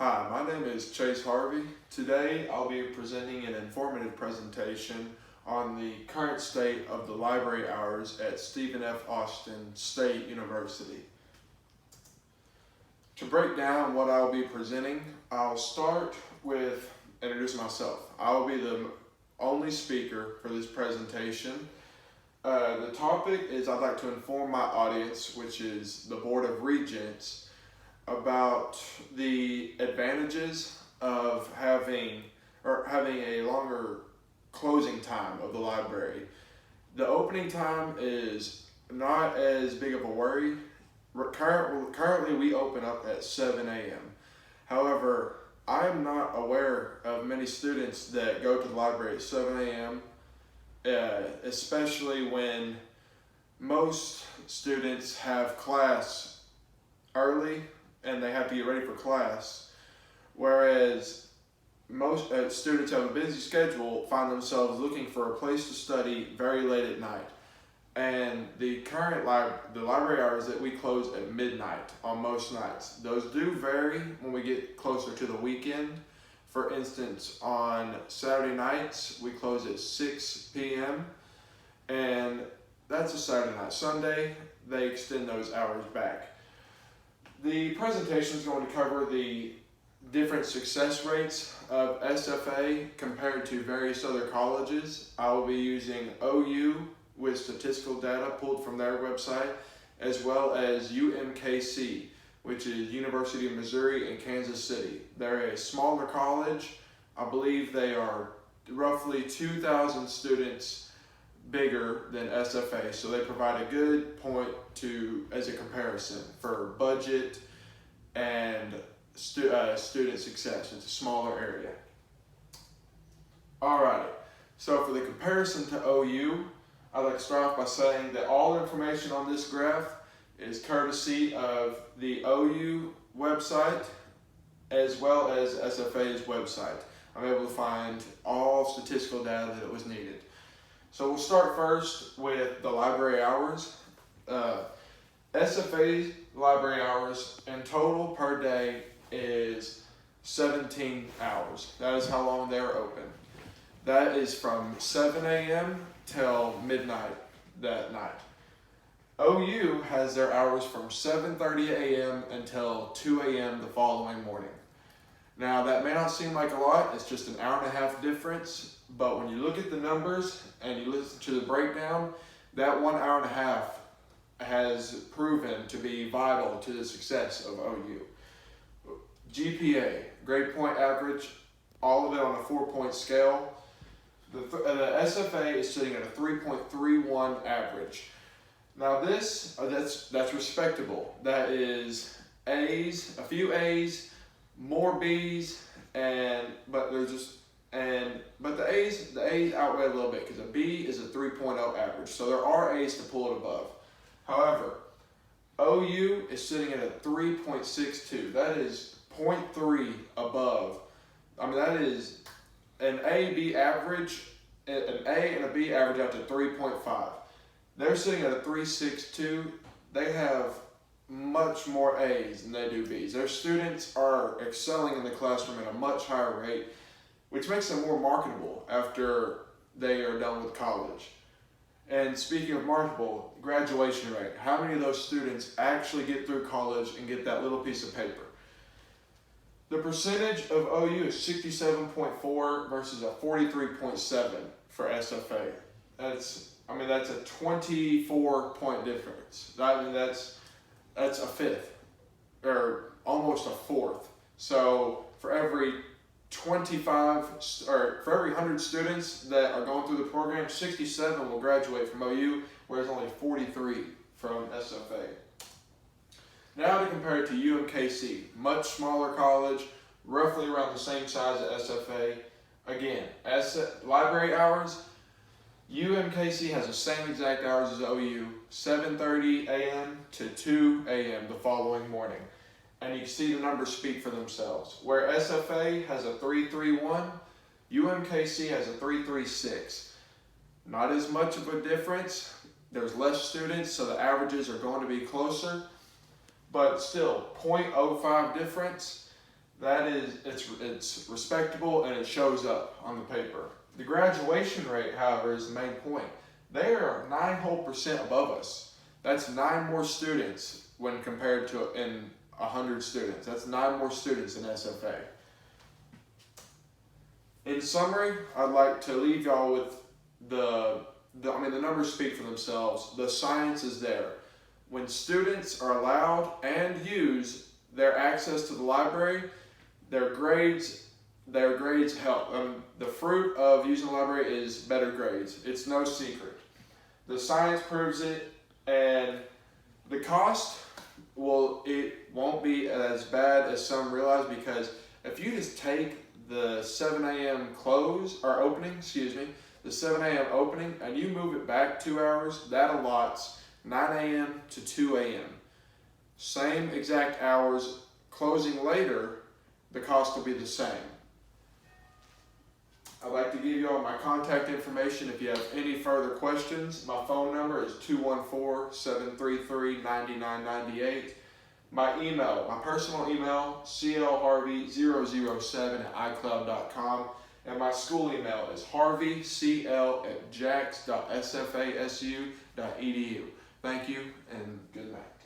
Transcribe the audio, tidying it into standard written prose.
Hi, my name is Chase Harvey. Today I'll be presenting an informative presentation on the current state of the library hours at Stephen F. Austin State University. To break down what I'll be presenting, I'll start with introducing myself. I'll be the only speaker for this presentation. The topic is I'd like to inform my audience, which is the Board of Regents, about the advantages of having a longer closing time of the library. The opening time is not as big of a worry. Currently we open up at 7 a.m. However, I am not aware of many students that go to the library at 7 a.m., especially when most students have class early and they have to get ready for class, whereas most students have a busy schedule, find themselves looking for a place to study very late at night. And the library hours that we close at midnight on most nights. Those do vary when we get closer to the weekend. For instance, on Saturday nights, we close at 6 p.m. and that's a Saturday night. Sunday, they extend those hours back. The presentation is going to cover the different success rates of SFA compared to various other colleges. I will be using OU with statistical data pulled from their website, as well as UMKC, which is University of Missouri in Kansas City. They're a smaller college. I believe they are roughly 2,000 students bigger than SFA, so they provide a good point as a comparison for budget and student success. It's a smaller area. Alrighty, so for the comparison to OU, I'd like to start off by saying that all information on this graph is courtesy of the OU website as well as SFA's website. I'm able to find all statistical data that was needed. So we'll start first with the library hours. SFA's library hours in total per day is 17 hours. That is how long they're open. That is from 7 a.m. till midnight that night. OU has their hours from 7:30 a.m. until 2 a.m. the following morning. Now that may not seem like a lot, it's just an hour and a half difference, but when you look at the numbers and you listen to the breakdown, that 1 hour and a half has proven to be vital to the success of OU. GPA, grade point average, all of it on a 4-point scale. The SFA is sitting at a 3.31 average. Now that's respectable. That is A's, a few A's, more B's, but the A's outweigh a little bit because a B is a 3.0 average. So there are A's to pull it above. However, OU is sitting at a 3.62. That is 0.3 above. I mean, that is an A-B average, an A and a B average out to 3.5. They're sitting at a 3.62. They have much more A's than they do B's. Their students are excelling in the classroom at a much higher rate, which makes them more marketable after they are done with college. And speaking of marketable, graduation rate. How many of those students actually get through college and get that little piece of paper? The percentage of OU is 67.4 versus a 43.7 for SFA. That's a 24-point difference. That's a fifth, or almost a fourth. So for every 100 students that are going through the program, 67 will graduate from OU, whereas only 43 from SFA. Now to compare it to UMKC, much smaller college, roughly around the same size as SFA. Again, library hours, UMKC has the same exact hours as OU, 7:30 a.m. to 2 a.m. the following morning. And you can see the numbers speak for themselves. Where SFA has a 3.31, UMKC has a 3.36. Not as much of a difference. There's less students, so the averages are going to be closer. But still, 0.05 difference. it's respectable and it shows up on the paper. The graduation rate, however, is the main point. They are 9% above us. That's 9 more students when compared to in 100 students. That's 9 more students in SFA. In summary, I'd like to leave y'all with the numbers speak for themselves. The science is there. When students are allowed and use their access to the library, their grades help. The fruit of using the library is better grades. It's no secret. The science proves it, and the cost, well, it won't be as bad as some realize, because if you just take the 7 a.m. the 7 a.m. opening, and you move it back 2 hours, that allots 9 a.m. to 2 a.m. Same exact hours, closing later, the cost will be the same. I'd like to give you all my contact information if you have any further questions. My phone number is 214-733-9998. My personal email, clharvey007@icloud.com. And my school email is harveycl@jax.sfasu.edu. Thank you and good night.